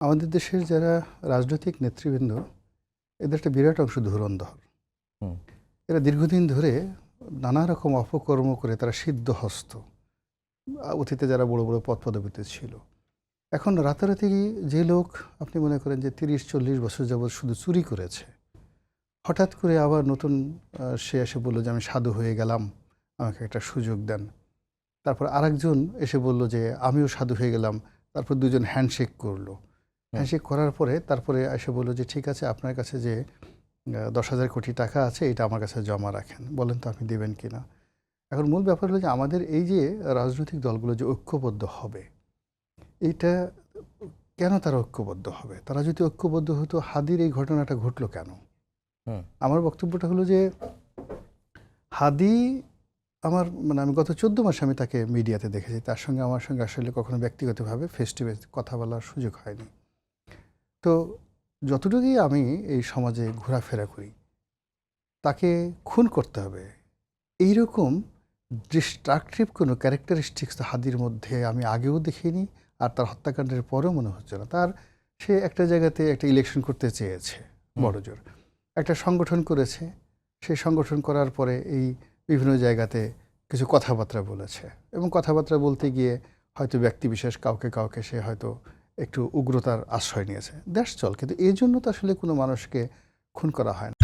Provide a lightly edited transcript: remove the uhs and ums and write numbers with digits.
আমাদের দেশের যারা রাজনৈতিক নেতৃবৃন্দ এদের একটা বিরাট অংশ ধুরন্ধর। হুম। এরা দীর্ঘদিন ধরে নানা রকম অপকর্ম করে তারা সিদ্ধহস্ত। অতীতে যারা বড় বড় পদ পদবিতে ছিল, এখন রাতারাতি যে লোক আপনি মনে করেন যে ৩০-৪০ বছর যাবৎ শুধু চুরি করেছে, হঠাৎ করে আবার নতুন সে এসে বলল যে আমি সাধু হয়ে গেলাম, আমাকে একটা সুযোগ দেন। তারপর আরেকজন এসে বলল যে আমিও সাধু হয়ে গেলাম। তারপর দুজন হ্যান্ডশেক করলো। হ্যান্ডশেক করার পরে তারপরে এসে বলল যে ঠিক আছে, আপনার কাছে যে ১০,০০০ কোটি টাকা আছে এটা আমার কাছে জমা রাখেন, বলেন তো আপনি দেবেন কিনা। এখন মূল ব্যাপার হলো যে আমাদের এই যে রাজনৈতিক দলগুলো যে ঐক্যবদ্ধ হবে, এইটা কেন তারা ঐক্যবদ্ধ হবে? তারা যদি ঐক্যবদ্ধ হতো, হাদির এই ঘটনাটা ঘটলো কেন? হুম। আমার বক্তব্যটা হলো যে হাদি আমার আমি গত ১৪ মাসে আমি তাকে মিডিয়াতে দেখেছি। তার সঙ্গে আমার সঙ্গে আসলে কখনো ব্যক্তিগতভাবে ফেস টু ফেস কথা বলার সুযোগ হয়নি। তো যতটুকুই আমি এই সমাজে ঘোরাফেরা করি, তাকে খুন করতে হবে এইরকম ডিস্ট্রাকটিভ কোনো ক্যারেক্টারিস্টিক্স হাদির মধ্যে আমি আগেও দেখিনি, আর তার হত্যাকাণ্ডের পরেও মনে হচ্ছে না। সে একটা জায়গাতে একটা ইলেকশন করতে চেয়েছে বড়জোর, একটা সংগঠন করেছে। সেই সংগঠন করার পরে এই বিভিন্ন জায়গাতে কিছু কথাবার্তা বলেছে, এবং কথাবার্তা বলতে গিয়ে হয়তো ব্যক্তিবিশেষ কাউকে কাউকে সে হয়তো একটু উগ্রতার আশ্রয় নিয়েছে, দ্যাটস অল। কিন্তু এই জন্য তো আসলে কোনো মানুষকে খুন করা হয় না।